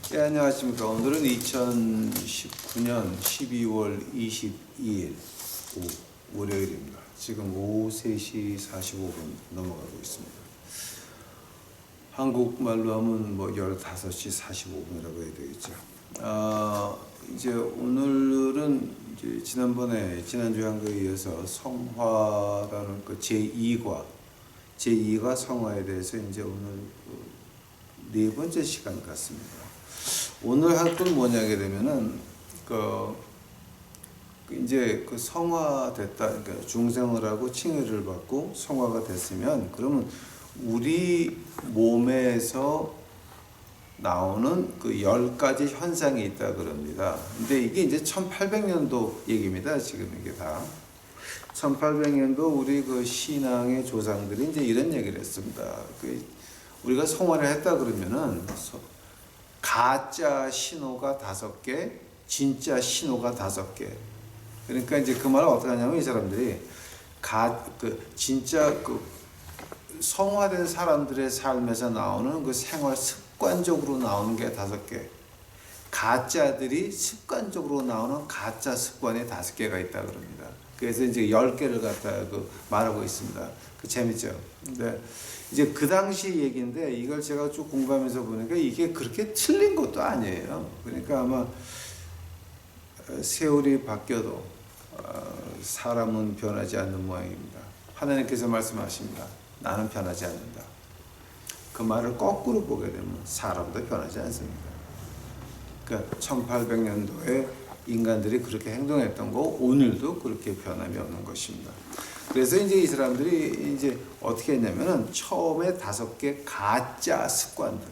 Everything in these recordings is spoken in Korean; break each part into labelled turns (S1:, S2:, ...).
S1: 네, 안녕하십니까. 오늘은 2019년 12월 22일 월요일입니다. 지금 오후 3시 45분 넘어가고 있습니다. 한국말로 하면 뭐 15시 45분이라고 해야 되겠죠. 이제 오늘은 이제 지난주에 한 거에 이어서 성화라는 그 제2과 성화에 대해서 이제 오늘 네 번째 시간 같습니다. 오늘 할 건 뭐냐게 되면은 이제 성화됐다, 그러니까 중생을 하고 칭의를 받고 성화가 됐으면 그러면 우리 몸에서 나오는 그 10가지 현상이 있다 그럽니다. 근데 이게 이제 1800년도 얘기입니다. 지금 이게 다 1800년도 우리 그 신앙의 조상들이 이제 이런 얘기를 했습니다. 우리가 성화를 했다 그러면은 가짜 신호가 5개, 진짜 신호가 5개. 그러니까 이제 그 말을 어떻게 하냐면 이 사람들이 진짜 성화된 사람들의 삶에서 나오는 그 생활 습관적으로 나오는 게 5개. 가짜들이 습관적으로 나오는 가짜 습관이 5개가 있다 그럽니다. 그래서 이제 10개를 갖다 말하고 있습니다. 재밌죠? 근데 이제 그 당시 얘기인데 이걸 제가 쭉 공부하면서 보니까 이게 그렇게 틀린 것도 아니에요. 그러니까 아마 세월이 바뀌어도 사람은 변하지 않는 모양입니다. 하나님께서 말씀하십니다. 나는 변하지 않는다. 그 말을 거꾸로 보게 되면 사람도 변하지 않습니다. 그러니까 1800년도에 인간들이 그렇게 행동했던 거 오늘도 그렇게 변함이 없는 것입니다. 그래서 이제 이 사람들이 이제 어떻게 했냐면은 처음에 5개 가짜 습관들.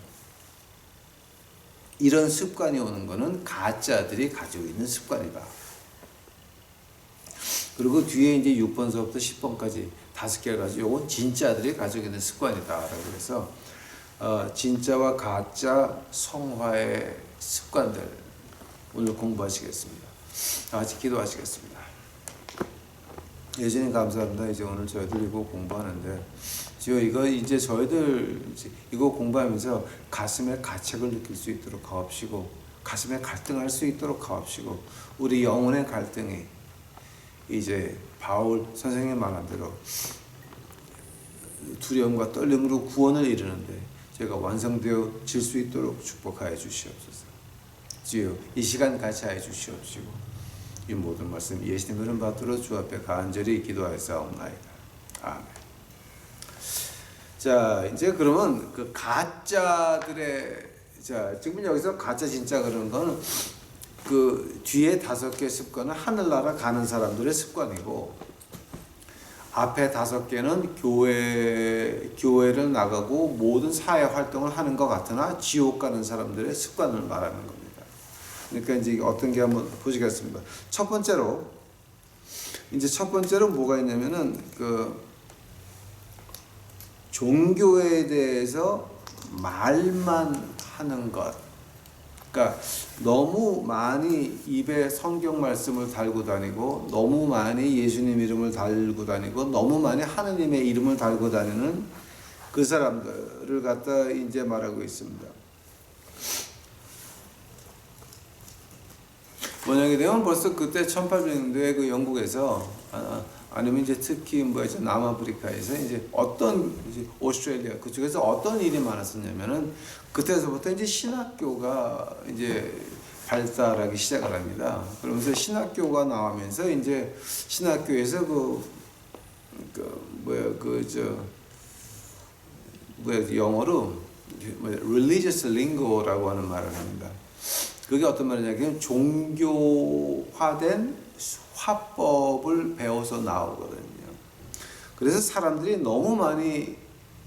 S1: 이런 습관이 오는 거는 가짜들이 가지고 있는 습관이다. 그리고 뒤에 이제 6번서부터 10번까지 5개를 가지고 요건 진짜들이 가지고 있는 습관이다라고 해서 진짜와 가짜 성화의 습관들 오늘 공부하시겠습니다. 다 같이 기도하시겠습니다. 예수님 감사합니다. 이제 오늘 저희들 이거 공부하는데 주여 이거 이제 저희들 이거 공부하면서 가슴에 가책을 느낄 수 있도록 하옵시고 가슴에 갈등할 수 있도록 하옵시고 우리 영혼의 갈등이 이제 바울 선생님 말한 대로 두려움과 떨림으로 구원을 이루는데 제가 완성되어질 수 있도록 축복하여 주시옵소서. 주여 이 시간 같이 하여 주시옵시고 이 모든 말씀 예수님 이름 받들어 주 앞에 간절히 기도하였사옵나이다. 아멘. 자 이제 그러면 그 가짜들의 지금 여기서 가짜 진짜 그러는 거는 그 뒤에 5개 습관은 하늘나라 가는 사람들의 습관이고 앞에 5개는 교회를 나가고 모든 사회 활동을 하는 것 같으나 지옥 가는 사람들의 습관을 말하는 겁니다. 그러니까 이제 어떤 게 한번 보시겠습니다. 첫 번째로 뭐가 있냐면은 종교에 대해서 말만 하는 것. 그러니까 너무 많이 입에 성경 말씀을 달고 다니고 너무 많이 예수님 이름을 달고 다니고 너무 많이 하느님의 이름을 달고 다니는 그 사람들을 갖다 이제 말하고 있습니다. 뭐냐게 되면 벌써 그때 1800년도에 그 영국에서 아니면 이제 특히 이제 남아프리카에서 이제 오스트레일리아 그쪽에서 어떤 일이 많았었냐면은 그때서부터 이제 신학교가 이제 발달하기 시작을 합니다. 그러면서 신학교가 나오면서 이제 신학교에서 영어로 religious lingo라고 하는 말을 합니다. 그게 어떤 말이냐면 종교화된 화법을 배워서 나오거든요. 그래서 사람들이 너무 많이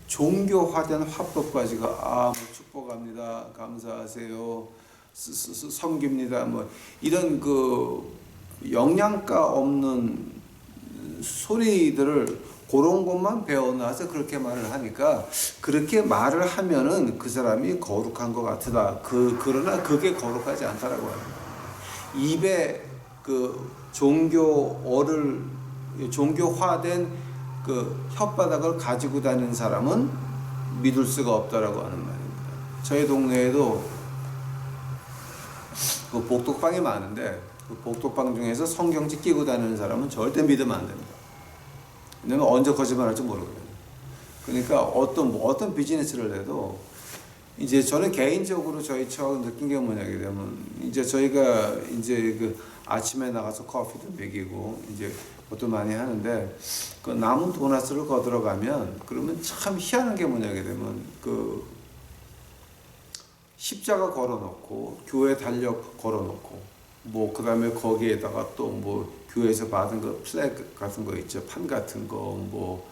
S1: 종교화된 화법 가지고 축복합니다, 감사하세요, 섬깁니다, 이런 영양가 없는 소리들을 그런 것만 배워놔서 그렇게 말을 하니까 그렇게 말을 하면은 그 사람이 거룩한 것 같다. 그러나 그게 거룩하지 않다라고 합니다. 입에 종교화된 혓바닥을 가지고 다니는 사람은 믿을 수가 없다라고 하는 말입니다. 저희 동네에도 그 복독방이 많은데 그 복독방 중에서 성경책 끼고 다니는 사람은 절대 믿으면 안 됩니다. 왜냐면 언제 거짓말할지 모르거든요. 그러니까 어떤 비즈니스를 해도 이제 저는 개인적으로 저희 처음 느낀 게 뭐냐게 되면 이제 저희가 이제 그 아침에 나가서 커피도 먹이고 이제 그것도 많이 하는데 그 남은 도넛을 거들어 가면 그러면 참 희한한 게 뭐냐게 되면 그 십자가 걸어놓고 교회 달력 걸어놓고 뭐 그다음에 거기에다가 또 뭐 교회에서 받은 거 플래그 같은 거 있죠, 판 같은 거뭐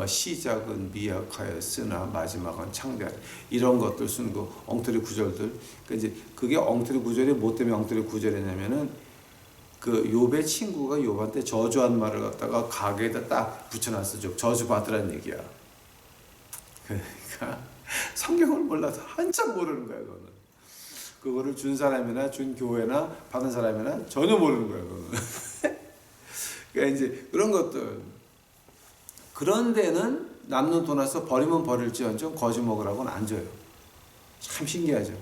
S1: 시작은 미약하였으나 마지막은 창대하리 이런 것들 쓰는 거 엉터리 구절들. 그러니까 이제 그게 엉터리 구절이 뭐 때문에 엉터리 구절이냐면은 그 욥의 친구가 욥한테 저주한 말을 갖다가 가게에다 딱 붙여놨어. 저주 받으란 얘기야. 그러니까 성경을 몰라도 한참 모르는 거야 그거는. 그거를 준 사람이나 준 교회나 받은 사람이나 전혀 모르는 거야 그거는. 그러니까 이제 그런 것들. 그런 데는 남는 돈 와서 버리면 버릴지언정 거지 먹으라고는 안 줘요. 참 신기하죠.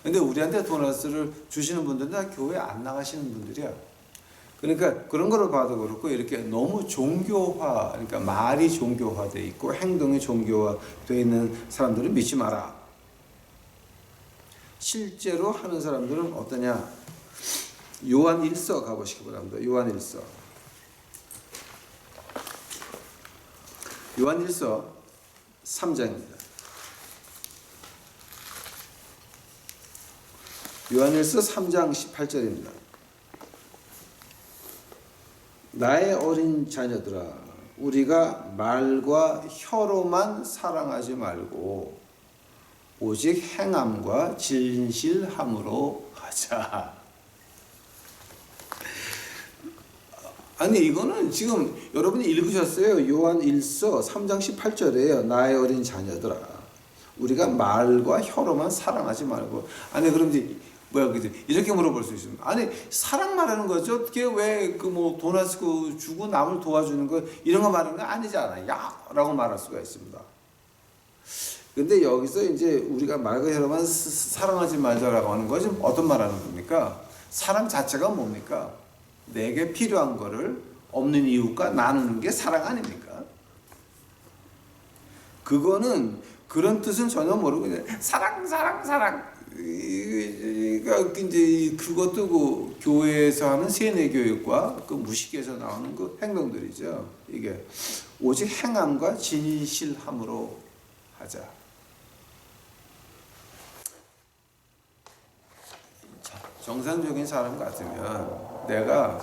S1: 근데 우리한테 도넛을 주시는 분들은 다 교회 안 나가시는 분들이야. 그러니까 그런 거를 봐도 그렇고 이렇게 너무 종교화, 그러니까 말이 종교화돼 있고 행동이 종교화돼 있는 사람들은 믿지 마라. 실제로 하는 사람들은 어떠냐? 요한 1서 가보시기 바랍니다. 요한 1서. 요한 1서 3장입니다. 요한 1서 3장 18절입니다. 나의 어린 자녀들아, 우리가 말과 혀로만 사랑하지 말고 오직 행함과 진실함으로 하자. 아니 이거는 지금 여러분이 읽으셨어요. 요한 1서 3장 18절이에요. 나의 어린 자녀들아, 우리가 말과 혀로만 사랑하지 말고. 아니 그럼 이제 뭐야 그지? 이렇게 물어볼 수 있습니다. 아니 사랑 말하는 거죠. 어떻게 왜 그 뭐 도넛 주고 남을 도와주는 거 이런 거 말하는 거 아니잖아요. 야라고 말할 수가 있습니다. 근데 여기서 이제 우리가 말과 혀로만 사랑하지 말자라고 하는 것이 어떤 말하는 겁니까? 사랑 자체가 뭡니까? 내게 필요한 거를 없는 이웃과 나누는 게 사랑 아닙니까? 그거는 그런 뜻은 전혀 모르고 그냥 사랑. 그러니까 이제 그것도 그 교회에서 하는 세뇌 교육과 그 무식에서 나오는 그 행동들이죠. 이게 오직 행함과 진실함으로 하자. 정상적인 사람 같으면 내가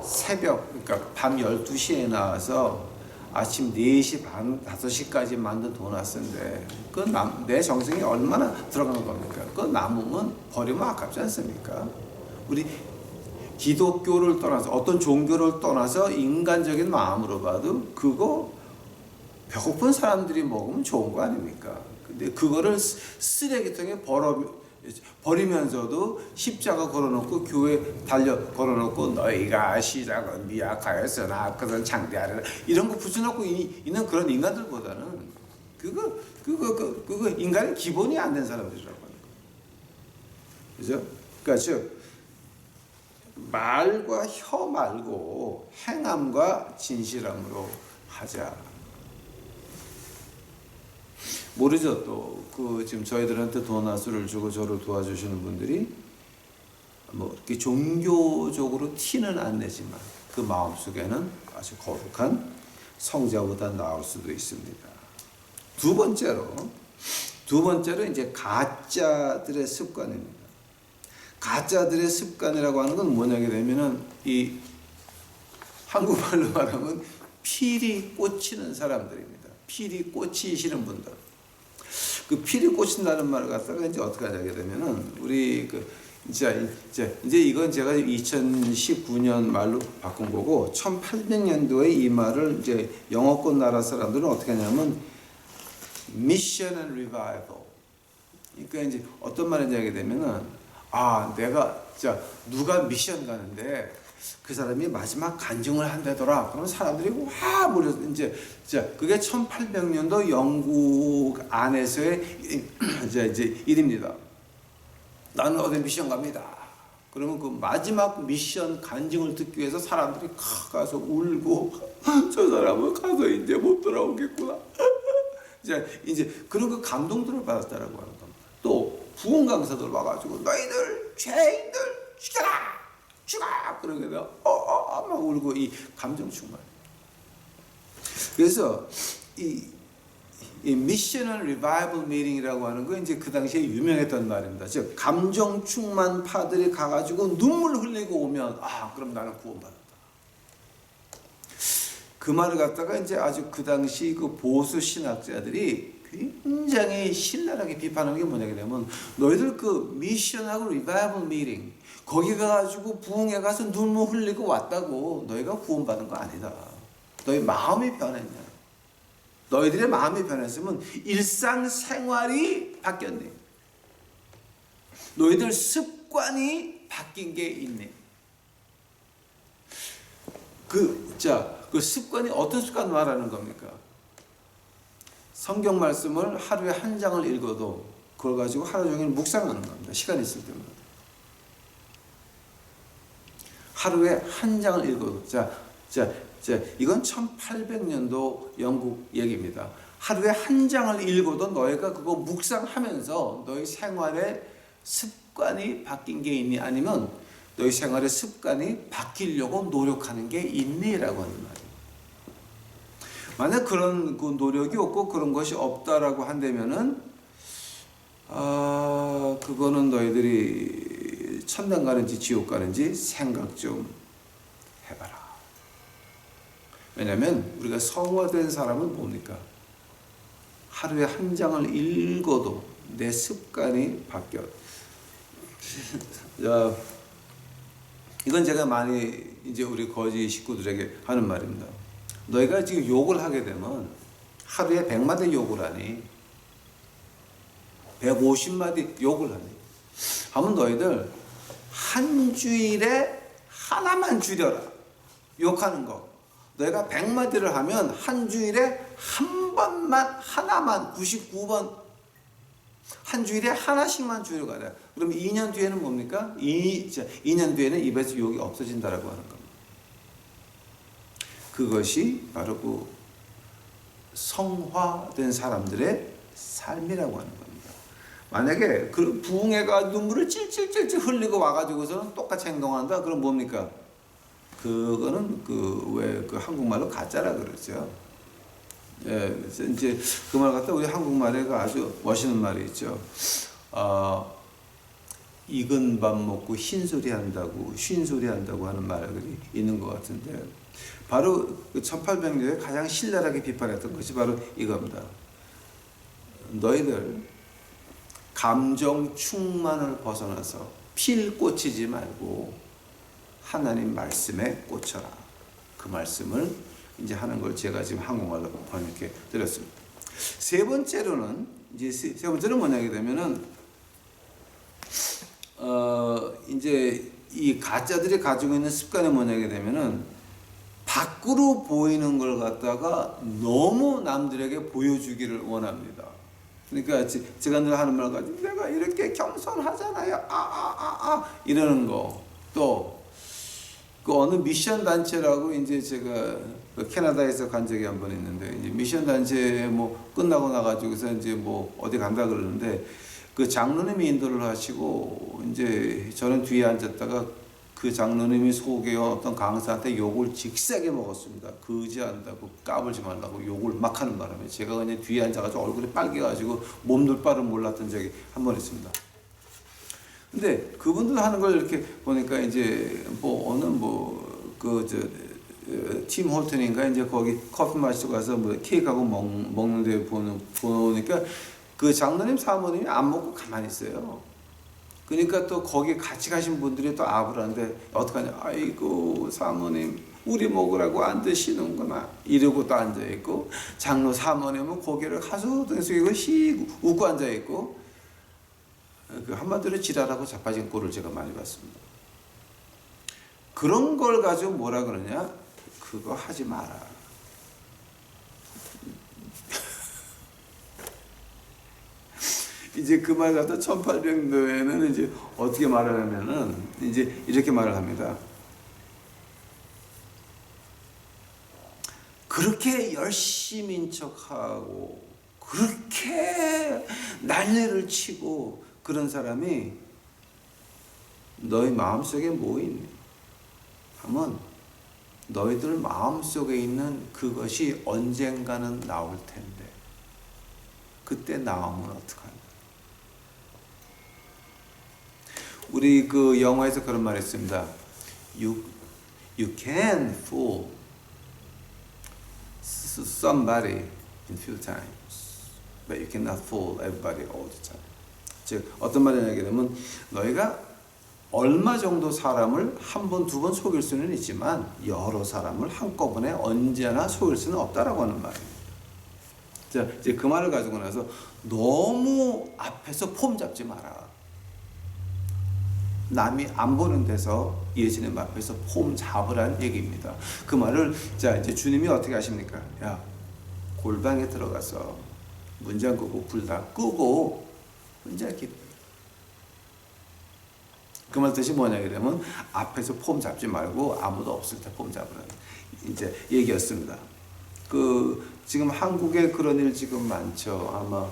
S1: 새벽, 그러니까 밤 12시에 나와서 아침 4시 반, 5시까지 만든 도넛인데 내 정성이 얼마나 들어가는 겁니까? 그 남으면 버리면 아깝지 않습니까? 우리 기독교를 떠나서 어떤 종교를 떠나서 인간적인 마음으로 봐도 그거 배고픈 사람들이 먹으면 좋은 거 아닙니까? 근데 그거를 쓰레기통에 버리면서도 십자가 걸어놓고 교회 달려 걸어놓고 너희가 시작은 미약하였으나 그것은 창대하리라 이런 거 붙여놓고 있는 그런 인간들보다는 그거 인간의 기본이 안 된 사람들이라고 하는 거예요. 그죠? 그러니까 즉 말과 혀 말고 행함과 진실함으로 하자. 모르죠. 또 그 지금 저희들한테 도넛을 주고 저를 도와주시는 분들이 뭐 이렇게 종교적으로 티는 안 내지만 그 마음 속에는 아주 거룩한 성자보다 나을 수도 있습니다. 두 번째로 이제 가짜들의 습관입니다. 가짜들의 습관이라고 하는 건 뭐냐게 되면은 이 한국말로 말하면 필이 꽂히는 사람들입니다. 필이 꽂히시는 분들. 그 필이 꽂힌다는 말을 갖다가 이제 어떻게 하게 되면은 우리 이제 이건 제가 2019년 말로 바꾼 거고 1800년도에 이 말을 이제 영어권 나라 사람들은 어떻게 하냐면 Mission and Revival. 그러니까 이제 어떤 말인지 하게 되면은 내가 누가 미션 가는데 그 사람이 마지막 간증을 한다더라. 그러면 사람들이 와 몰려서 이제 그게 1800년도 영국 안에서의 이제 일입니다. 나는 어디 미션 갑니다. 그러면 그 마지막 미션 간증을 듣기 위해서 사람들이 가서 울고 저 사람은 가서 이제 못 돌아오겠구나. 이제 그런 그 감동들을 받았다라고 하는 겁니다. 또 부흥 강사들 와가지고 너희들 죄인들 죽여라, 죽어 그러게 막 울고 이 감정 충만. 그래서 이 미셔널 리바이벌 미팅이라고 하는 거 이제 그 당시에 유명했던 말입니다. 즉 감정 충만 파들이 가가지고 눈물 흘리고 오면 그럼 나는 구원받았다. 그 말을 갖다가 이제 아주 그 당시 그 보수 신학자들이 굉장히 신랄하게 비판하는 게 뭐냐 그러면 너희들 그 미션하고 리바이벌 미팅 거기 가가지고 부흥회 가서 눈물 흘리고 왔다고 너희가 구원받은 거 아니다. 너희 마음이 변했냐? 너희들의 마음이 변했으면 일상생활이 바뀌었네. 너희들 습관이 바뀐 게 있네. 그 습관이 어떤 습관 말하는 겁니까? 성경 말씀을 하루에 한 장을 읽어도 그걸 가지고 하루 종일 묵상하는 겁니다. 시간 있을 때마다. 하루에 한 장을 읽어도 이건 1800년도 영국 얘기입니다. 하루에 한 장을 읽어도 너희가 그거 묵상하면서 너희 생활의 습관이 바뀐 게 있니? 아니면 너희 생활의 습관이 바뀌려고 노력하는 게 있니? 라고 하는 말이에요. 만약 그런 그 노력이 없고 그런 것이 없다라고 한다면은 그거는 너희들이 천당 가는지 지옥 가는지 생각 좀 해봐라. 왜냐하면 우리가 성화된 사람은 뭡니까? 하루에 한 장을 읽어도 내 습관이 바뀌어. 이건 제가 많이 이제 우리 거지 식구들에게 하는 말입니다. 너희가 지금 욕을 하게 되면 하루에 100마디 욕을 하니 150마디 욕을 하니 하면 너희들 한 주일에 하나만 줄여라. 욕하는 거. 너희가 100마디를 하면 한 주일에 한 번만 하나만 99번 한 주일에 하나씩만 줄여가라. 그럼 2년 뒤에는 뭡니까? 2년 뒤에는 입에서 욕이 없어진다라고 하는 겁니다. 그것이 바로 그 성화된 사람들의 삶이라고 하는 겁니다. 만약에 그 부흥회가 눈물을 찔찔찔찔 흘리고 와가지고서는 똑같이 행동한다. 그럼 뭡니까? 그거는 그 한국말로 가짜라 그러죠. 예, 이제 그 말 갖다 우리 한국말에 아주 멋있는 말이 있죠. 익은 밥 먹고 흰소리 한다고 쉰소리 한다고 하는 말이 있는 것 같은데 바로 그 1800년에 가장 신랄하게 비판했던 것이 바로 이겁니다. 너희들 감정 충만을 벗어나서 필 꽂히지 말고 하나님 말씀에 꽂혀라. 그 말씀을 이제 하는 걸 제가 지금 한국말로 번역해 드렸습니다. 세 번째로는 뭐냐게 되면은 이제 이 가짜들이 가지고 있는 습관이 뭐냐게 되면은 밖으로 보이는 걸 갖다가 너무 남들에게 보여주기를 원합니다. 그러니까 제가 늘 하는 말 가지고 내가 이렇게 겸손하잖아요. 이러는 거. 또 그 어느 미션 단체라고 이제 제가 캐나다에서 간 적이 한 번 있는데 이제 미션 단체 뭐 끝나고 나가지고서 이제 뭐 어디 간다 그러는데 그 장로님이 인도를 하시고 이제 저는 뒤에 앉았다가 그 장로님이 속에 어떤 강사한테 욕을 직세게 먹었습니다. 거지한다고 까불지 말라고 욕을 막 하는 바람에 제가 그냥 뒤에 앉아가지고 얼굴이 빨개가지고 몸둘 바를 몰랐던 적이 한 번 있습니다. 근데 그분들 하는 걸 이렇게 보니까 이제 뭐 어느 팀 홀튼인가 이제 거기 커피 마시고 가서 뭐 케이크하고 먹는데 보니까 그 장로님 사모님이 안 먹고 가만히 있어요. 그러니까 또 거기 같이 가신 분들이 또 아부라는데 어떡하냐. 아이고 사모님 우리 먹으라고 안 드시는구나 이러고 또 앉아있고 장로 사모님은 고개를 가수등 숙이고 씩 웃고 앉아있고 그 한마디로 지랄하고 자빠진 꼴을 제가 많이 봤습니다. 그런 걸 가지고 뭐라 그러냐? 그거 하지 마라. 이제 그 말 갖다 1800년도에는 이제 어떻게 말을 하면은 이제 이렇게 말을 합니다. 그렇게 열심인 척하고 그렇게 난리를 치고 그런 사람이 너희 마음속에 뭐 있니? 하면 너희들 마음속에 있는 그것이 언젠가는 나올 텐데 그때 나오면 어떡하냐? 우리 그 영어에서 그런 말이 있습니다. You can fool somebody in few times, but you cannot fool everybody all the time. 즉 어떤 말이냐 되면 너희가 얼마 정도 사람을 한 번, 두 번 속일 수는 있지만 여러 사람을 한꺼번에 언제나 속일 수는 없다라고 하는 말입니다. 자, 이제 그 말을 가지고 나서 너무 앞에서 폼 잡지 마라. 남이 안 보는 데서 예수님 앞에서 폼 잡으라는 얘기입니다. 그 말을 자 이제 주님이 어떻게 하십니까? 야 골방에 들어가서 문 잠그고 불 다 끄고 혼자 기도. 그 말 뜻이 뭐냐 그러면 앞에서 폼 잡지 말고 아무도 없을 때 폼 잡으라는 이제 얘기였습니다. 그 지금 한국에 그런 일 지금 많죠. 아마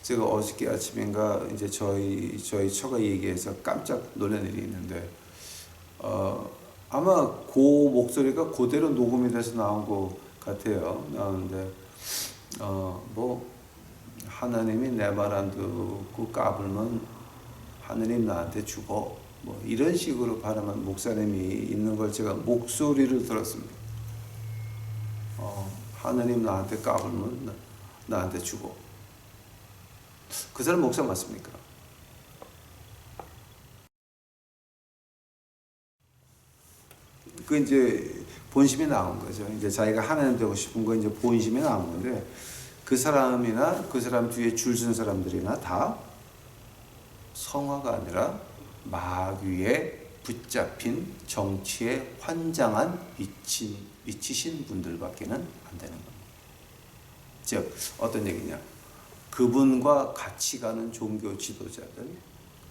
S1: 제가 어저께 아침인가 이제 저희 처가 얘기해서 깜짝 놀란 일이 있는데 아마 그 목소리가 그대로 녹음이 돼서 나온 것 같아요. 나오는데 뭐 하나님이 내 말 안 듣고 까불면 하느님 나한테 죽어 뭐 이런 식으로 발언한 목사님이 있는 걸 제가 목소리를 들었습니다. 하느님 나한테 까불면 나한테 죽어. 그 사람 목사 맞습니까? 그 이제 본심이 나온 거죠. 이제 자기가 하나님 되고 싶은 거 이제 본심이 나온 건데 그 사람이나 그 사람 뒤에 줄 쓴 사람들이나 다 성화가 아니라 마귀에 붙잡힌 정치에 환장한 미치신 분들밖에는 안 되는 겁니다. 즉 어떤 얘기냐? 그분과 같이 가는 종교 지도자들,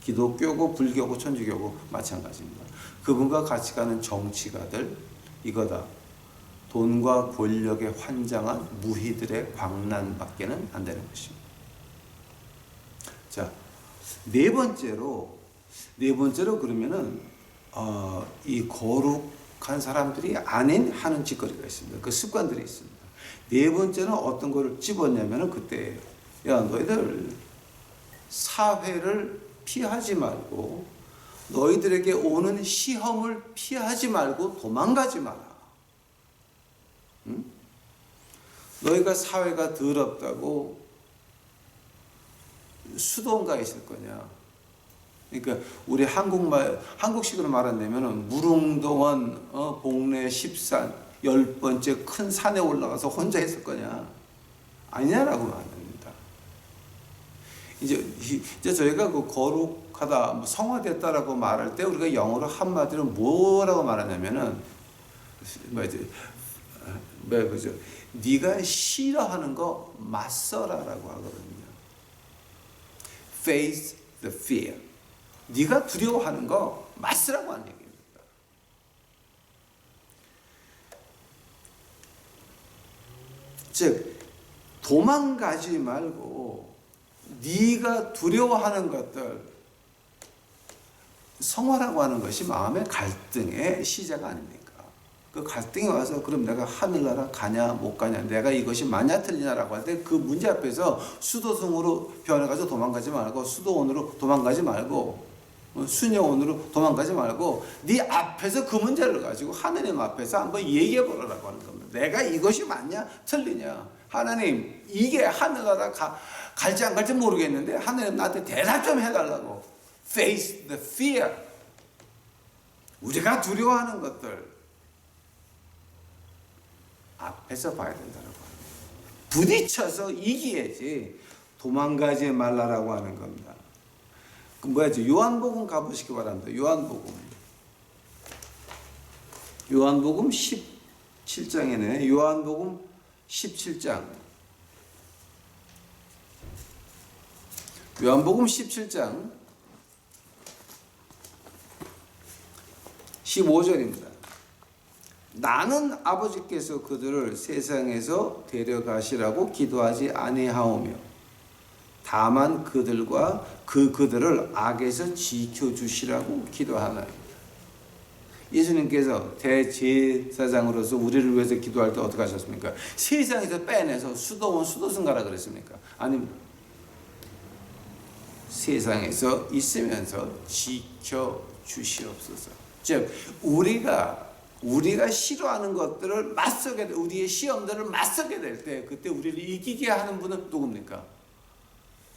S1: 기독교고 불교고 천주교고 마찬가지입니다. 그분과 같이 가는 정치가들 이거다. 돈과 권력에 환장한 무희들의 광란밖에는 안 되는 것입니다. 자, 네 번째로 그러면은 이 거룩한 사람들이 아닌 하는 짓거리가 있습니다. 그 습관들이 있습니다. 네 번째는 어떤 거를 집었냐면은 그때예요. 야, 너희들 사회를 피하지 말고 너희들에게 오는 시험을 피하지 말고 도망가지 마라. 응? 너희가 사회가 더럽다고 수도원가 있을 거냐? 그러니까 우리 한국식으로 말한다면은 무릉도원 봉래 10산 10번째 큰 산에 올라가서 혼자 있을 거냐? 아니냐라고 말합니다. 이제 저희가 그 거룩하다, 성화됐다라고 말할 때 우리가 영어로 한마디로 뭐라고 말하냐면은 그죠? 네가 싫어하는 거 맞서라라고 하거든요. Face the fear. 네가 두려워하는 거 맞서라고 하는 얘기입니다. 즉 도망가지 말고 네가 두려워하는 것들 성화라고 하는 것이 마음의 갈등의 시작 아닙니까? 그 갈등이 와서 그럼 내가 하늘나라 가냐 못 가냐 내가 이것이 맞냐 틀리냐라고 할 때 그 문제 앞에서 수도승으로 변해가지고 도망가지 말고 수도원으로 도망가지 말고 수녀원으로 도망가지 말고 네 앞에서 그 문제를 가지고 하느님 앞에서 한번 얘기해 보라고 하는 겁니다. 내가 이것이 맞냐 틀리냐 하나님 이게 하늘나라 갈지 안 갈지 모르겠는데 하나님 나한테 대답 좀 해달라고. Face the fear. 우리가 두려워하는 것들 앞에서 봐야 된다고 합니다. 부딪혀서 이기야지 도망가지 말라라고 하는 겁니다. 그 뭐야지? 요한복음 가보시기 바랍니다. 요한복음 17장이네. 요한복음 17장. 요한복음 17장 15절입니다. 나는 아버지께서 그들을 세상에서 데려가시라고 기도하지 아니하오며 다만 그들을 악에서 지켜주시라고 기도하나이다. 예수님께서 대제사장으로서 우리를 위해서 기도할 때 어떻게 하셨습니까? 세상에서 빼내서 수도승 가라 그랬습니까? 아닙니다. 세상에서 있으면서 지켜주시옵소서. 즉 우리가 싫어하는 것들을 맞서게 될, 우리의 시험들을 맞서게 될 때 그때 우리를 이기게 하는 분은 누굽니까?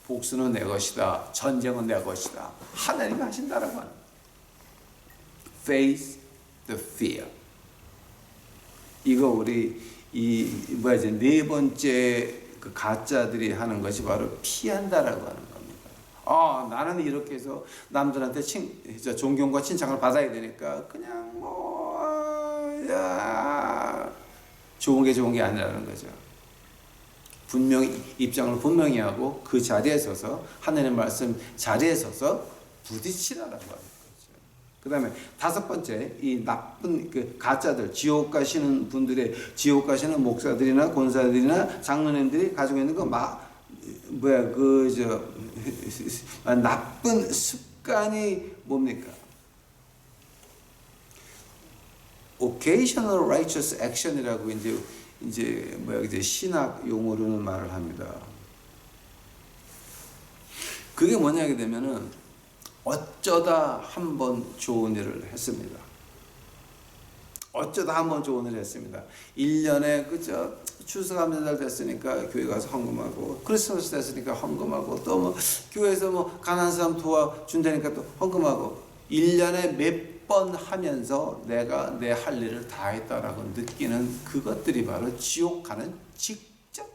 S1: 복수는 내 것이다. 전쟁은 내 것이다. 하나님이 하신다라고 하는 거예요. Face the fear. 이거 우리 네 번째 그 가짜들이 하는 것이 바로 피한다라고 하는 겁니다. 나는 이렇게 해서 남들한테 존경과 칭찬을 받아야 되니까 그냥 좋은 게 아니라는 거죠. 분명히 입장을 분명히 하고 그 자리에 서서 하나님의 말씀 자리에 서서 부딪히라라고 하는 거죠. 그 다음에 다섯 번째, 이 나쁜 그 가짜들, 지옥 가시는 목사들이나 권사들이나 장로님들이 가지고 있는 나쁜 습관이 뭡니까? occasional righteous action이라고 이제 신학 용어로는 말을 합니다. 그게 뭐냐 되면은 어쩌다 한번 좋은 일을 했습니다. 1년에 추수감사절 됐으니까 교회 가서 헌금하고, 크리스마스 됐으니까 헌금하고, 또 교회에서 가난한 사람 도와준다니까 또 헌금하고, 1년에 몇 번 하면서 내가 내 할 일을 다 했다라고 느끼는 그것들이 바로 지옥 가는 직접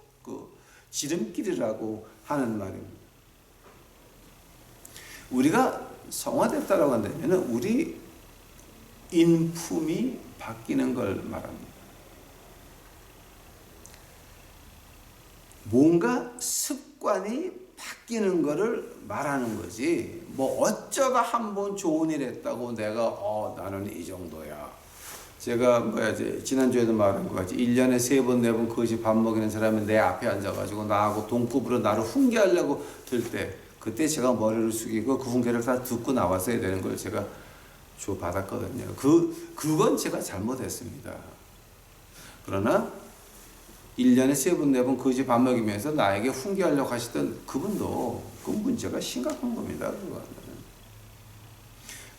S1: 지름길이라고 하는 말입니다. 우리가 성화됐다라고 한다면 우리 인품이 바뀌는 걸 말합니다. 뭔가 습관이 바뀌는 것을 말하는 거지. 어쩌다 한번 좋은 일 했다고 내가 나는 이 정도야. 제가 지난주에도 말한 것 같이 1년에 3번 4번 거지 밥 먹이는 사람이 내 앞에 앉아가지고 나하고 동급으로 나를 훈계하려고 들 때 그때 제가 머리를 숙이고 그 훈계를 다 듣고 나왔어야 되는 걸 제가 받았거든요. 그건 제가 잘못했습니다. 그러나 1년에 3번 4번 거지 밥 먹이면서 나에게 훈계하려고 하시던 그분도 그 문제가 심각한 겁니다.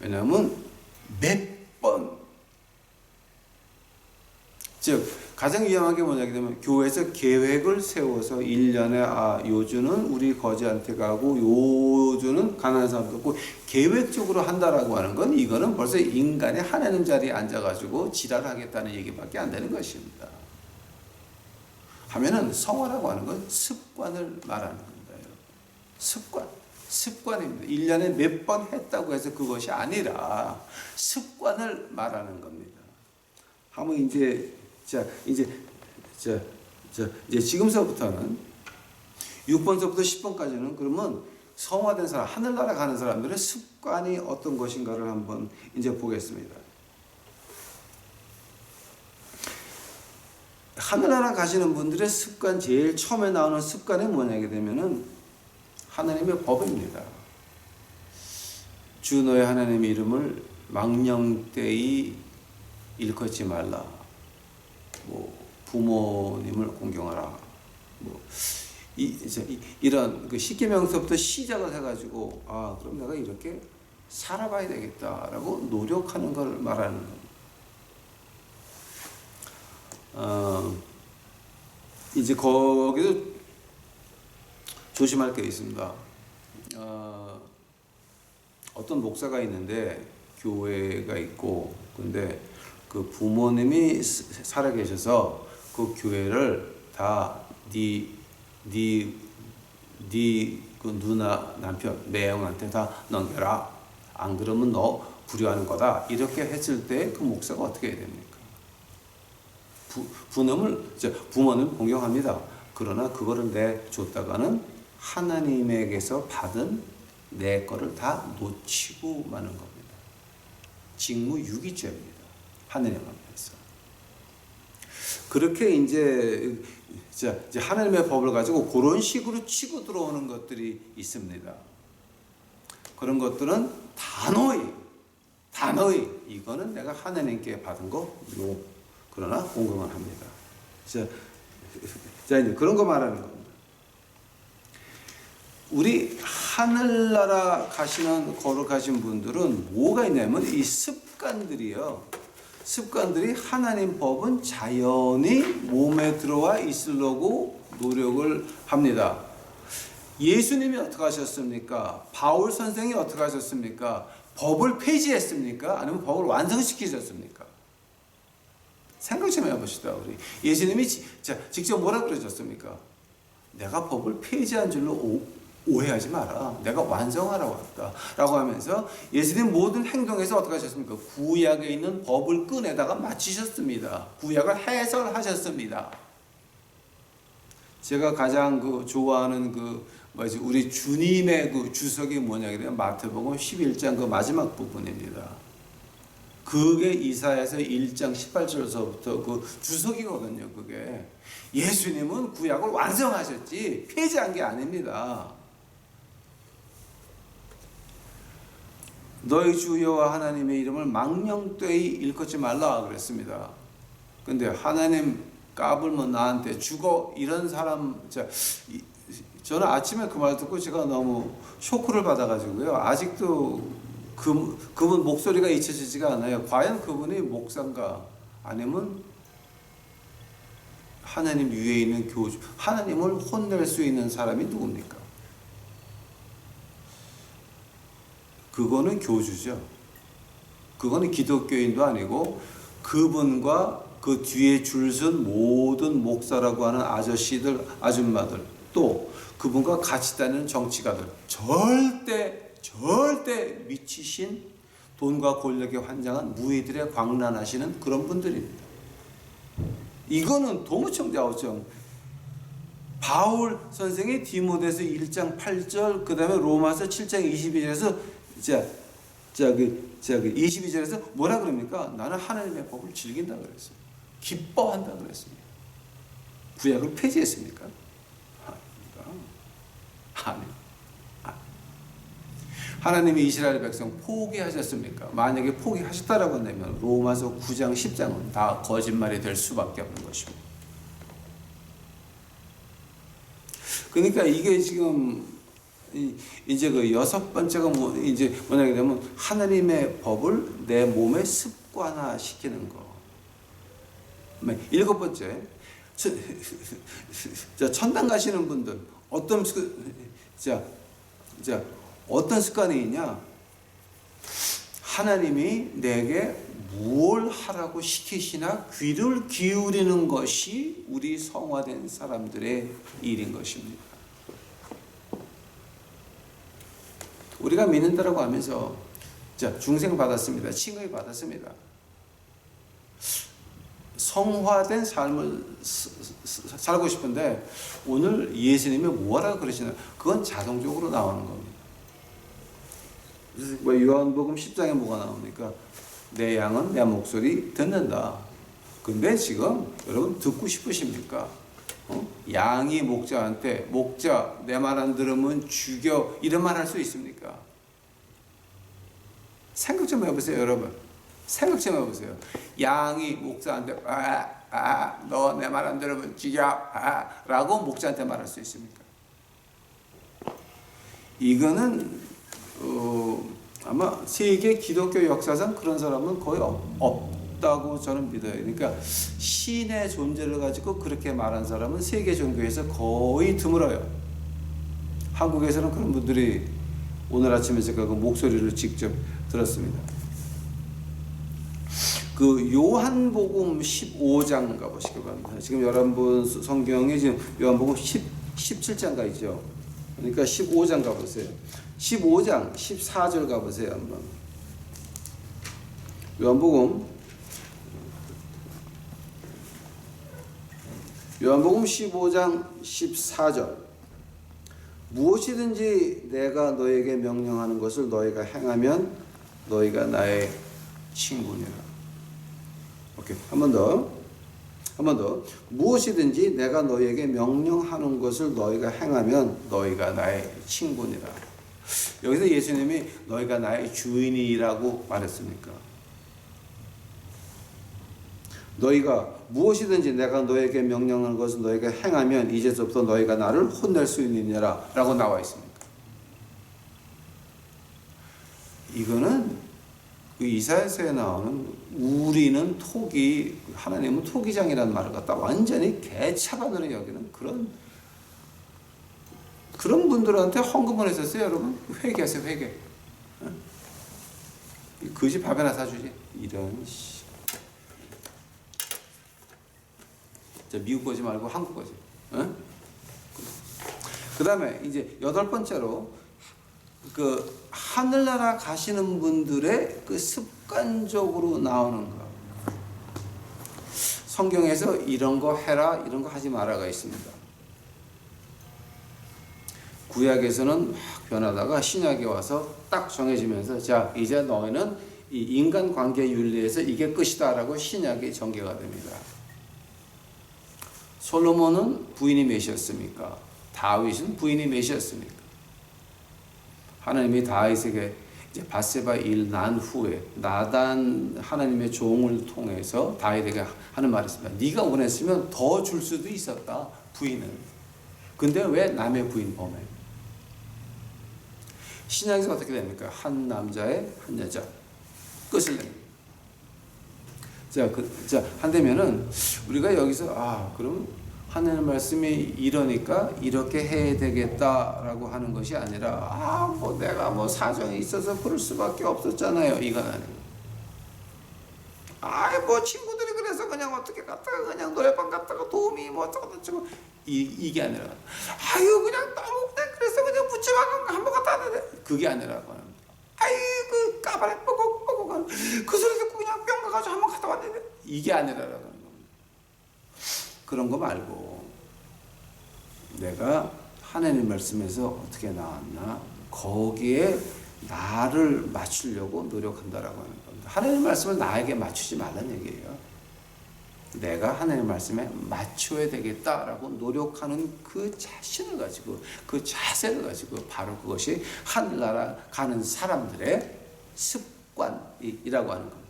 S1: 왜냐하면 몇 번, 즉 가장 위험한 게 뭐냐 되면 교회에서 계획을 세워서 1년에 요주는 우리 거지한테 가고 요주는 가난한 사람도 없고 계획적으로 한다라고 하는 건 이거는 벌써 인간의 하나님 자리에 앉아가지고 지랄하겠다는 얘기밖에 안 되는 것입니다. 하면은 성화라고 하는 건 습관을 말하는 겁니다. 습관입니다. 1년에 몇 번 했다고 해서 그것이 아니라 습관을 말하는 겁니다. 하면 이제 지금서부터는 6번서부터 10번까지는 그러면 성화된 사람, 하늘나라 가는 사람들의 습관이 어떤 것인가를 한번 이제 보겠습니다. 하늘나라 가시는 분들의 습관, 제일 처음에 나오는 습관이 뭐냐게 되면은 하나님의 법입니다. 주 너의 하나님의 이름을 망령되이 일컫지 말라. 부모님을 공경하라. 이런 그 십계명서부터 시작을 해가지고 그럼 내가 이렇게 살아봐야 되겠다라고 노력하는 걸 말하는 겁니다. 이제 거기도 조심할 게 있습니다. 어떤 목사가 있는데 교회가 있고 근데 그 부모님이 살아 계셔서 그 교회를 다 그 누나 남편 매형한테 다 넘겨라. 안 그러면 너 불효하는 거다. 이렇게 했을 때 그 목사가 어떻게 해야 됩니까? 부모님 공경합니다. 그러나 그거를 내줬다가는 하나님에게서 받은 내 거를 다 놓치고 마는 겁니다. 직무유기죄입니다. 하나님 앞에서. 그렇게 이제 하나님의 법을 가지고 그런 식으로 치고 들어오는 것들이 있습니다. 그런 것들은 단호히 이거는 내가 하나님께 받은 거 그러나 공경을 합니다. 자, 이제 그런 거 말하는 겁니다. 우리 하늘나라 거룩하신 분들은 뭐가 있냐면 이 습관들이요. 습관들이 하나님 법은 자연히 몸에 들어와 있으려고 노력을 합니다. 예수님이 어떻게 하셨습니까? 바울 선생이 어떻게 하셨습니까? 법을 폐지했습니까? 아니면 법을 완성시키셨습니까? 생각 좀 해봅시다. 우리 예수님이 직접 뭐라 그러셨습니까? 내가 법을 폐지한 줄로 오해하지 마라. 내가 완성하러 왔다. 라고 하면서 예수님 모든 행동에서 어떻게 하셨습니까? 구약에 있는 법을 끈에다가 맞추셨습니다. 구약을 해설하셨습니다. 제가 가장 좋아하는 우리 주님의 주석이 뭐냐면 마태복음 11장 마지막 부분입니다. 그게 이사야서 1장 18절서부터 주석이거든요. 그게 예수님은 구약을 완성하셨지 폐지한 게 아닙니다. 너희 주 여호와 하나님의 이름을 망령되이 일컫지 말라 그랬습니다. 근데 하나님 까불면 나한테 죽어 이런 사람 저는 아침에 그 말 듣고 제가 너무 쇼크를 받아가지고요. 아직도 그분 목소리가 잊혀지지가 않아요. 과연 그분이 목사인가 아니면 하나님 위에 있는 교주, 하나님을 혼낼 수 있는 사람이 누굽니까? 그거는 교주죠. 그거는 기독교인도 아니고 그분과 그 뒤에 줄 선 모든 목사라고 하는 아저씨들, 아줌마들, 또 그분과 같이 다니는 정치가들, 절대 미치신 돈과 권력에 환장한 무의들의 광란하시는 그런 분들입니다. 이거는 도무청자오청. 바울 선생이 디모데서 1장 8절, 그 다음에 로마서 7장 22절에서 22절에서 뭐라 그럽니까? 나는 하나님의 법을 즐긴다 그랬어요. 기뻐한다 그랬습니다. 구약을 폐지했습니까? 아닙니다. 하나님이 이스라엘 백성 포기하셨습니까? 만약에 포기하셨다라고 한다면 로마서 9장 10장은 다 거짓말이 될 수밖에 없는 것입니다. 그러니까 이게 지금 이제 그 여섯 번째가 뭐냐면 하나님의 법을 내 몸에 습관화 시키는 거. 일곱 번째, 천당 가시는 분들 어떤 습관이 있냐? 하나님이 내게 무엇을 하라고 시키시나 귀를 기울이는 것이 우리 성화된 사람들의 일인 것입니다. 우리가 믿는다라고 하면서 중생 받았습니다. 칭의 받았습니다. 성화된 삶을 살고 싶은데 오늘 예수님이 뭐라고 그러시나? 그건 자동적으로 나오는 겁니다. 요한복음 10장에 뭐가 나옵니까? 내 양은 내 목소리 듣는다. 근데 지금 여러분 듣고 싶으십니까? 양이 목자한테 목자 내 말 안 들으면 죽여 이런 말 할 수 있습니까? 생각 좀 해보세요. 여러분 생각 좀 해보세요. 양이 목자한테 너 내 말 안 들으면 죽여 라고 목자한테 말할 수 있습니까? 이거는 아마 세계 기독교 역사상 그런 사람은 거의 없다고 저는 믿어요. 그러니까 신의 존재를 가지고 그렇게 말한 사람은 세계 종교에서 거의 드물어요. 한국에서는 그런 분들이 오늘 아침에 제가 그 목소리를 직접 들었습니다. 그 요한복음 15장 가보시기 바랍니다. 지금 여러분 성경에 지금 요한복음 17장 가 있죠. 그러니까 15장 가보세요. 15장 14절 가보세요. 한번. 요한복음 15장 14절. 무엇이든지 내가 너에게 명령하는 것을 너희가 행하면 너희가 나의 친구니라. 오케이. 한 번 더. 무엇이든지 내가 너희에게 명령하는 것을 너희가 행하면 너희가 나의 친구니라. 여기서 예수님이 너희가 나의 주인이라고 말했습니까? 너희가 무엇이든지 내가 너에게 명령하는 것을 너희가 행하면 이제부터 너희가 나를 혼낼 수 있느니라 라고 나와 있습니다. 이거는 그 이사야서에 나오는 우리는 토기, 하나님은 토기장이라는 말을 갖다 완전히 개차반으로 여기는 그런 분들한테 헌금을 했었어요. 여러분 회개하세요. 회개. 거지 밥이나 사주지. 이런 미국 거지 말고 한국 거지. 그 다음에 이제 8번째로 그 하늘나라 가시는 분들의 그 습관적으로 나오는 거. 성경에서 이런 거 해라, 이런 거 하지 마라가 있습니다. 구약에서는 막 변하다가 신약에 와서 딱 정해지면서 자, 이제 너희는 이 인간 관계 윤리에서 이게 끝이다라고 신약이 전개가 됩니다. 솔로몬은 부인이 몇이었습니까? 다윗은 부인이 몇이었습니까? 하나님이 다윗에게 이제 밧세바 일 난 후에 나단 하나님의 종을 통해서 다윗에게 하는 말이 있습니다. 네가 원했으면 더 줄 수도 있었다. 부인은. 근데 왜 남의 부인 범해? 신약에서 어떻게 됩니까? 한 남자에 한 여자 끝을 냅니다. 자, 한다면은 우리가 여기서 그럼 하나님 말씀이 이러니까 이렇게 해야 되겠다라고 하는 것이 아니라 뭐 내가 뭐 사정이 있어서 그럴 수밖에 없었잖아요. 이건 아니고. 뭐 친구들이 그래서 그냥 어떻게 갔다가 그냥 노래방 갔다가 도움이 뭐 어쩌고 이게 아니라 그냥 너무 그래서 그냥 부치마가 한번 갔다 왔는데 그게 아니라고 하는 그 까발에 뽀곡뽀곡 그 소리 듣고 그냥 뿅 가가지고 한번 갔다 왔는데 이게 아니라라고 하는 겁니다. 그런 거 말고 내가 하나님 말씀에서 어떻게 나왔나 거기에 나를 맞추려고 노력한다라고 하는 겁니다. 하나님 말씀을 나에게 맞추지 말라는 얘기예요. 내가 하나님 말씀에 맞춰야 되겠다라고 노력하는 그 자신을 가지고 그 자세를 가지고 바로 그것이 하늘나라 가는 사람들의 습관이라고 하는 겁니다.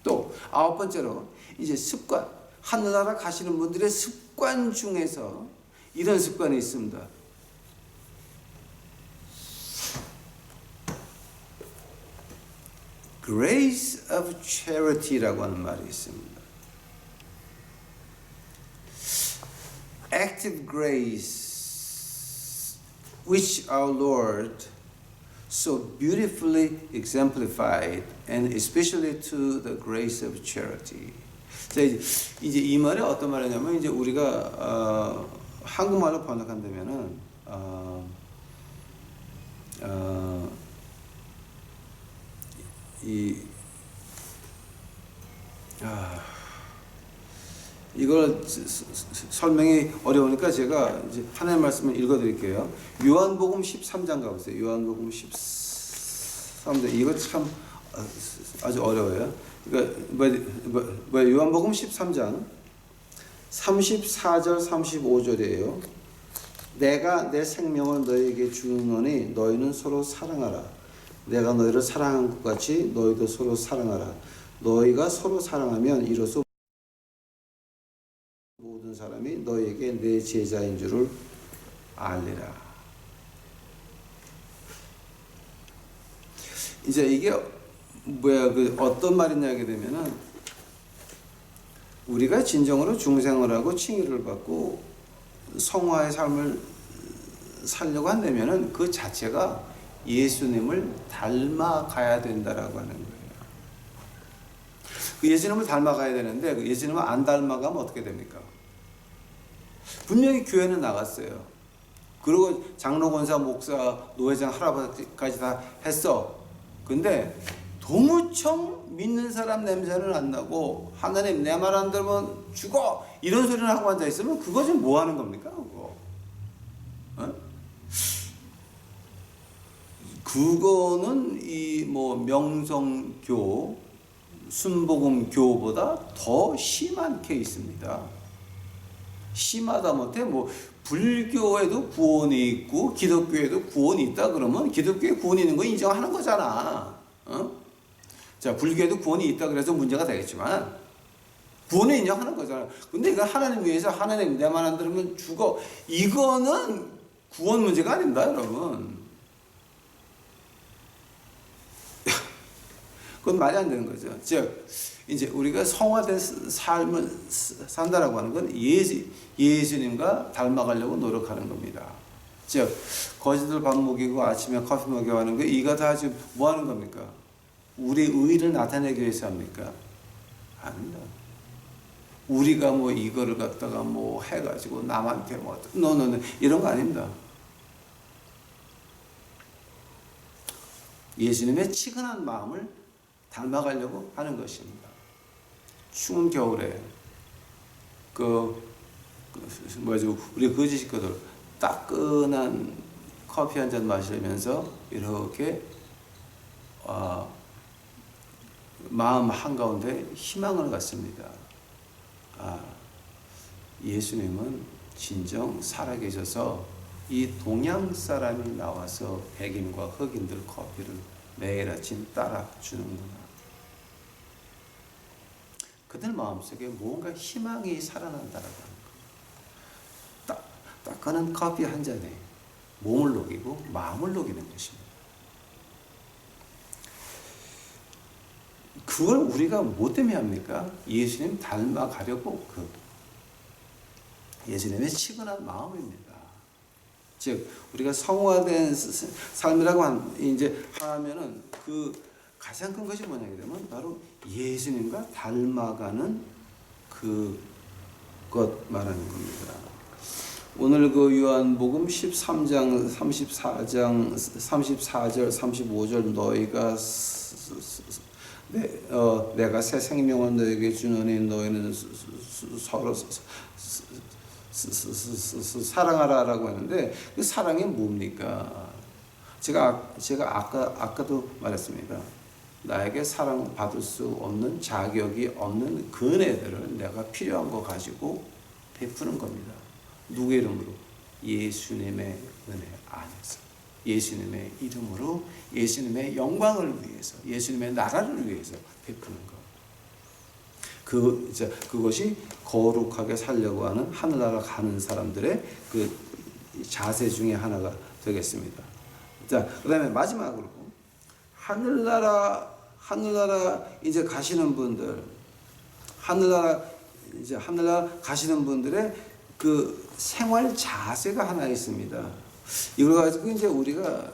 S1: 또 9번째로 이제 습관, 하늘나라 가시는 분들의 습관 중에서 이런 습관이 있습니다. Grace of Charity라고 하는 말이 있습니다. Active grace, which our Lord so beautifully exemplified, and especially to the grace of charity. 자, 이제 이 말이 어떤 말이냐면 이제 우리가 한국말로 번역한다면은 이걸 설명이 어려우니까 제가 이제 하나님 말씀을 읽어드릴게요. 요한복음 13장 가보세요. 요한복음 13장 이거 참 아주 어려워요. 그러니까 요한복음 13장 34절 35절이에요. 내가 내 생명을 너희에게 주노니 너희는 서로 사랑하라. 내가 너희를 사랑한 것 같이 너희도 서로 사랑하라. 너희가 서로 사랑하면 이로써 모든 사람이 너희에게 내 제자인 줄을 알리라. 이제 이게 어떤 말이냐 하게 되면은 우리가 진정으로 중생을 하고 칭의를 받고 성화의 삶을 살려고 한다면은 그 자체가 예수님을 닮아가야 된다라고 하는 거예요. 그 예수님을 닮아가야 되는데 그 예수님을 안 닮아가면 어떻게 됩니까? 분명히 교회는 나갔어요. 그리고 장로, 권사, 목사, 노회장, 할아버지까지 다 했어. 근데 도무청 믿는 사람 냄새는 안 나고 하나님 내 말 안 들으면 죽어 이런 소리를 하고 앉아 있으면 그거 지금 뭐 하는 겁니까? 그거? 그거는 이 뭐 명성교, 순복음교보다 더 심한 케이스입니다. 심하다 못해 뭐 불교에도 구원이 있고 기독교에도 구원이 있다 그러면 기독교에 구원이 있는 거 인정하는 거잖아. 자, 불교에도 구원이 있다 그래서 문제가 되겠지만 구원을 인정하는 거잖아. 근데 이거 하나님 위해서 하나님 내 말 안 들으면 죽어. 이거는 구원 문제가 아닙니다, 여러분. 그건 말이 안 되는 거죠. 즉, 이제 우리가 성화된 삶을 산다라고 하는 건 예수님과 닮아가려고 노력하는 겁니다. 즉, 거지들 밥 먹이고 아침에 커피 먹여 하는 거, 이거 다 지금 뭐 하는 겁니까? 우리 의를 나타내기 위해서 합니까? 아닙니다. 우리가 뭐 이거를 갖다가 뭐 해가지고 남한테 뭐, 노노노, 이런 거 아닙니다. 예수님의 치근한 마음을 닮아가려고 하는 것입니다. 추운 겨울에 우리 거지 식구들 따끈한 커피 한 잔 마시면서 이렇게 마음 한가운데 희망을 갖습니다. 예수님은 진정 살아계셔서 이 동양 사람이 나와서 백인과 흑인들 커피를 매일 아침 따라 주는구나. 그들 마음속에 뭔가 희망이 살아난다라고 하는 거예요. 따끈한 커피 한 잔에 몸을 녹이고 마음을 녹이는 것입니다. 그걸 우리가 뭐 때문에 합니까? 예수님 닮아가려고 예수님의 치근한 마음입니다. 즉 우리가 성화된 삶이라고 이제 하면은 가장 큰 것이 뭐냐 그러면 바로 예수님과 닮아가는 그것 말하는 겁니다. 오늘 요한복음 13장 34절 35절 너희가 내가 새 생명을 너에게 주노니 너희는 서로 사랑하라라고 하는데 그 사랑이 뭡니까? 제가 아까도 말했습니다. 나에게 사랑받을 수 없는 자격이 없는 그네들을 내가 필요한 거 가지고 베푸는 겁니다. 누구의 이름으로? 예수님의 은혜 안에서. 예수님의 이름으로 예수님의 영광을 위해서 예수님의 나라를 위해서 베푸는 것. 그것이 거룩하게 살려고 하는 하늘나라 가는 사람들의 그 자세 중에 하나가 되겠습니다. 자, 그다음에 마지막으로 하늘나라 이제 가시는 분들, 하늘나라 가시는 분들의 그 생활 자세가 하나 있습니다. 이걸 가지고 이제 우리가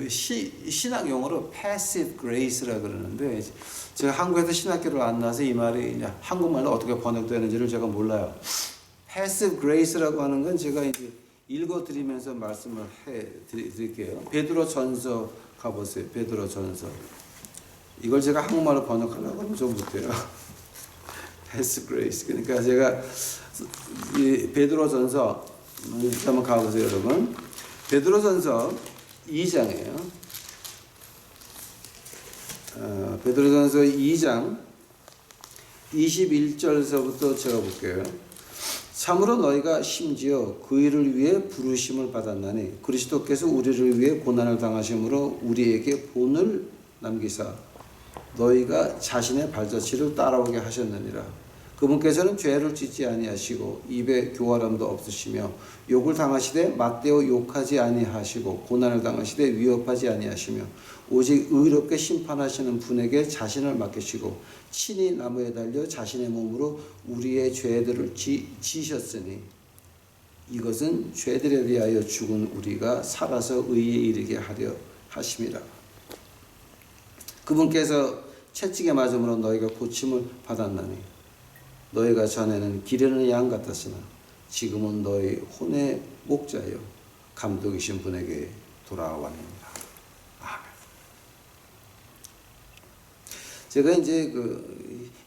S1: 신학 용어로 passive grace라 그러는데 제가 한국에서 신학교를 안 나와서 이 말이 이제 한국말로 어떻게 번역되는지를 제가 몰라요. passive grace라고 하는 건 제가 이제 읽어드리면서 말씀을 해드릴게요. 베드로전서 가보세요. 베드로전서. 이걸 제가 한국말로 번역하려고 하면 좀 못해요. passive grace. 그러니까 제가 이 베드로전서 한번 가보세요, 여러분. 베드로전서 2장이에요. 베드로전서 2장 21절서부터 제가 볼게요. 참으로 너희가 심지어 그 일을 위해 부르심을 받았나니 그리스도께서 우리를 위해 고난을 당하심으로 우리에게 본을 남기사 너희가 자신의 발자취를 따라오게 하셨느니라. 그분께서는 죄를 짓지 아니하시고 입에 교활함도 없으시며 욕을 당하시되 맞대어 욕하지 아니하시고 고난을 당하시되 위협하지 아니하시며 오직 의롭게 심판하시는 분에게 자신을 맡기시고 친히 나무에 달려 자신의 몸으로 우리의 죄들을 지셨으니 이것은 죄들에 대하여 죽은 우리가 살아서 의에 이르게 하려 하심이라. 그분께서 채찍에 맞음으로 너희가 고침을 받았나니 너희가 전에는 기르는 양 같았으나 지금은 너희 혼의 목자여 감독이신 분에게 돌아왔느니라. 아멘. 제가 이제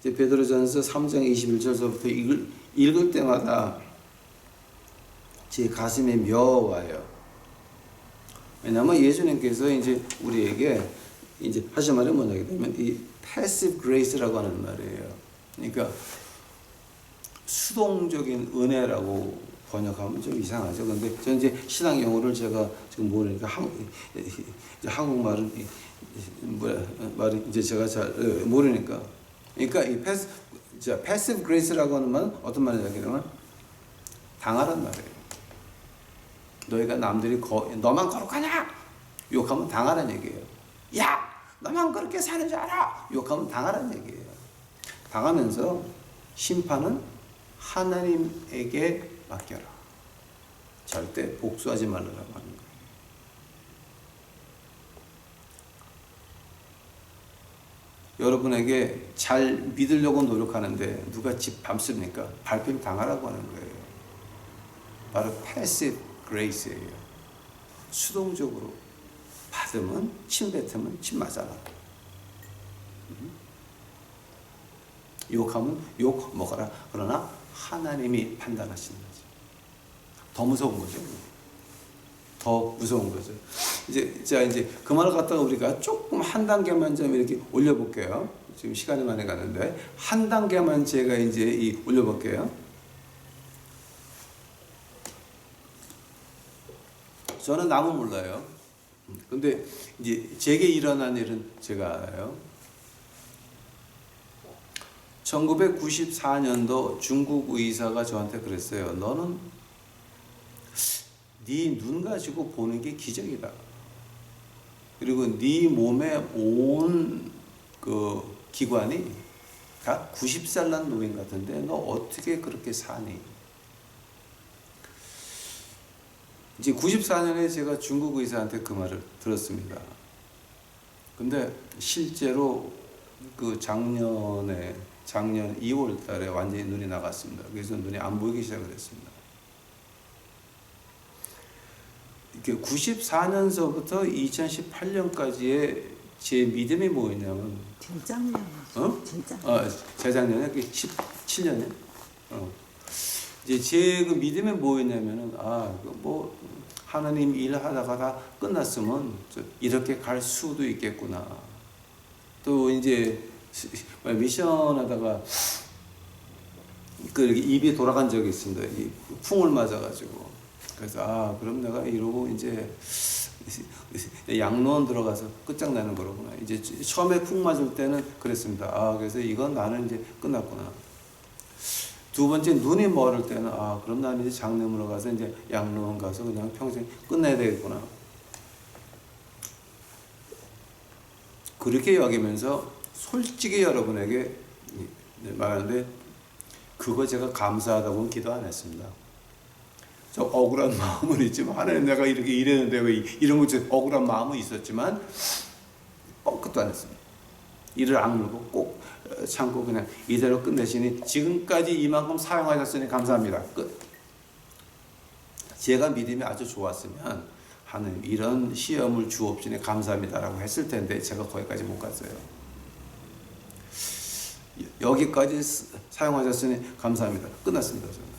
S1: 베드로전서 3장 21절서부터 읽을 때마다 제 가슴에 묘와요. 왜냐하면 예수님께서 이제 우리에게 이제 하신 말이 뭐냐 되면 이 passive grace라고 하는 말이에요. 그러니까 수동적인 은혜라고 번역하면 좀 이상하죠. 근데 저는 이제 신앙 용어를 제가 지금 모르니까 한국말은 뭐야 말이 이제 제가 잘 모르니까. 그러니까 이 passive grace라고 하는 말은 어떤 말이냐면 당하란 말이에요. 너희가 남들이 너만 거룩하냐? 욕하면 당하란 얘기예요. 야, 너만 그렇게 사는 줄 알아? 욕하면 당하란 얘기예요. 당하면서 심판은 하나님에게 맡겨라. 절대 복수하지 말라고 하는 거예요. 여러분에게 잘 믿으려고 노력하는데 누가 집 밟습니까? 밟힘 당하라고 하는 거예요. 바로 passive grace예요. 수동적으로 받으면 침 뱉으면 침 맞아라. 욕하면 욕 먹어라. 그러나 하나님이 판단하시는 거죠. 더 무서운 거죠. 더 무서운 거죠. 이제 그 말을 갖다가 우리가 조금 한 단계만 좀 이렇게 올려볼게요. 지금 시간이 많이 가는데 한 단계만 제가 이제 올려볼게요. 저는 남은 몰라요. 근데 이제 제게 일어난 일은 제가 알아요. 1994년도 중국 의사가 저한테 그랬어요. 너는 네 눈 가지고 보는 게 기적이다. 그리고 네 몸의 온 그 기관이 다 90살 난 노인 같은데 너 어떻게 그렇게 사니? 이제 94년에 제가 중국 의사한테 그 말을 들었습니다. 근데 실제로 그 작년 2월 달에 완전히 눈이 나갔습니다. 그래서 눈이 안 보이기 시작을 했습니다. 이렇게 94년서부터 2018년까지의 제 믿음이 뭐였냐면
S2: 진짜.
S1: 재작년에 17년에 이제 제 그 믿음이 뭐였냐면은 뭐 하나님 일하다가 다 끝났으면 이렇게 갈 수도 있겠구나. 또 이제 미션하다가 그 입이 돌아간 적이 있습니다. 이 풍을 맞아가지고. 그래서 그럼 내가 이러고 이제 양로원 들어가서 끝장나는 거로구나. 이제 처음에 풍 맞을 때는 그랬습니다. 그래서 이건 나는 이제 끝났구나. 두 번째 눈이 멀을 때는 그럼 나는 이제 장례문으로 가서 이제 양로원 가서 그냥 평생 끝내야 되겠구나. 그렇게 여기면서 솔직히 여러분에게 말하는데 그거 제가 감사하다고는 기도 안 했습니다. 저 억울한 마음은 있지만 하나님 내가 이렇게 이랬는데 왜 이런 거 억울한 마음은 있었지만 뻥끗도 안 했습니다. 이를 악물고 꼭 참고 그냥 이대로 끝내시니 지금까지 이만큼 사용하셨으니 감사합니다. 끝. 제가 믿음이 아주 좋았으면 하나님 이런 시험을 주옵시니 감사합니다라고 했을 텐데 제가 거기까지 못 갔어요. 여기까지 사용하셨으니 감사합니다. 끝났습니다. 저는.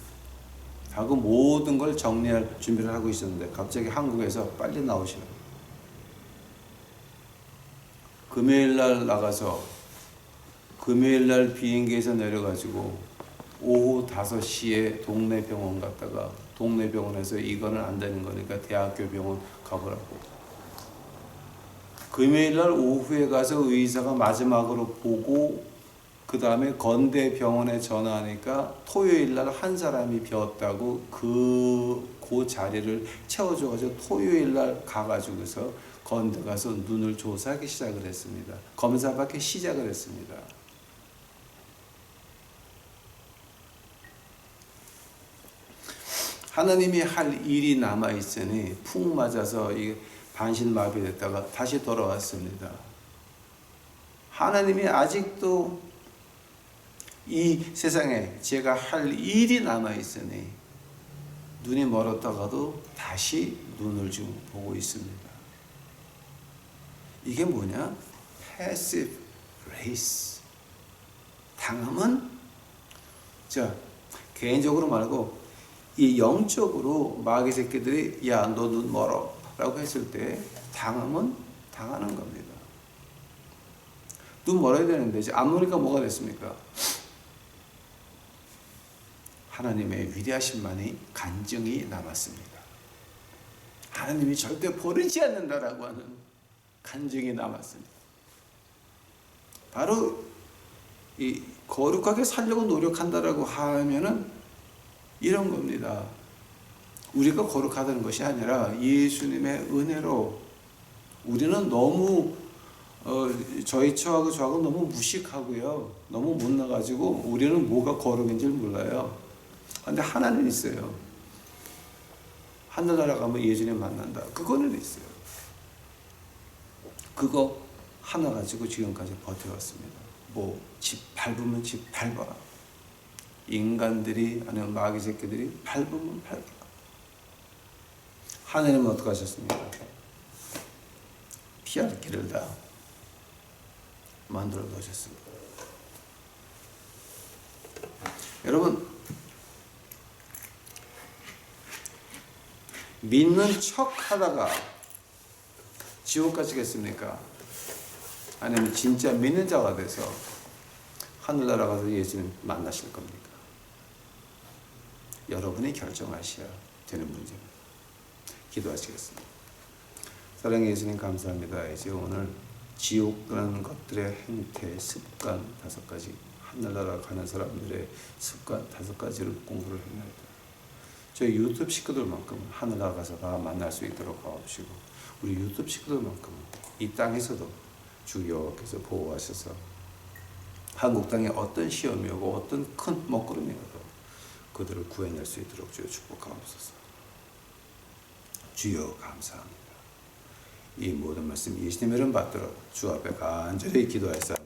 S1: 하고 모든 걸 정리할 준비를 하고 있었는데 갑자기 한국에서 빨리 나오시라고. 금요일날 나가서 금요일날 비행기에서 내려가지고 오후 5시에 동네 병원 갔다가 동네 병원에서 이거는 안 되는 거니까 대학교 병원 가보라고. 금요일날 오후에 가서 의사가 마지막으로 보고 그 다음에 건대병원에 전화하니까 토요일날 한 사람이 비었다고 그 자리를 채워줘가지고 토요일날 가가지고서 건대 가서 눈을 조사하기 시작을 했습니다. 검사받기 시작을 했습니다. 하나님이 할 일이 남아있으니 푹 맞아서 반신마비됐다가 다시 돌아왔습니다. 하나님이 아직도 이 세상에 제가 할 일이 남아있으니 눈이 멀었다가도 다시 눈을 좀 보고 있습니다. 이게 뭐냐? passive grace. 당함은 개인적으로 말고 이 영적으로 마귀 새끼들이 야 너 눈 멀어 라고 했을 때 당하면 당하는 겁니다. 눈 멀어야 되는데 이제 안 보니까 뭐가 됐습니까? 하나님의 위대하심만이 간증이 남았습니다. 하나님이 절대 버리지 않는다라고 하는 간증이 남았습니다. 바로 이 거룩하게 살려고 노력한다라고 하면은 이런 겁니다. 우리가 거룩하다는 것이 아니라 예수님의 은혜로 우리는 너무 저하고 저하고 너무 무식하고요. 너무 못나가지고 우리는 뭐가 거룩인지 몰라요. 근데 하나는 있어요. 하늘나라 가면 예수님 만난다. 그거는 있어요. 그거 하나 가지고 지금까지 버텨왔습니다. 뭐 집 밟으면 집 밟아. 인간들이 아니면 마귀 새끼들이 밟으면 밟아. 하나님은 어떻게 하셨습니까? 피할 길을 다 만들어 놓으셨습니다. 여러분, 믿는 척 하다가 지옥 가시겠습니까? 아니면 진짜 믿는 자가 돼서 하늘나라 가서 예수님 만나실 겁니까? 여러분이 결정하셔야 되는 문제입니다. 기도하시겠습니다. 사랑의 예수님 감사합니다. 이제 오늘 지옥이라는 것들의 행태, 습관 5가지, 하늘나라 가는 사람들의 습관 5가지를 공부를 했나이다. 저희 유튜브 식구들만큼은 하늘나라 가서 다 만날 수 있도록 도와주시고 우리 유튜브 식구들만큼은 이 땅에서도 주 여호와께서 보호하셔서 한국 땅에 어떤 시험이 오고 어떤 큰 먹구름이 와도 그들을 구해낼 수 있도록 주여 축복하옵소서. 주여 감사합니다. 이 모든 말씀 예수님의 이름 받들어 주 앞에 간절히 기도하였사옵나이다.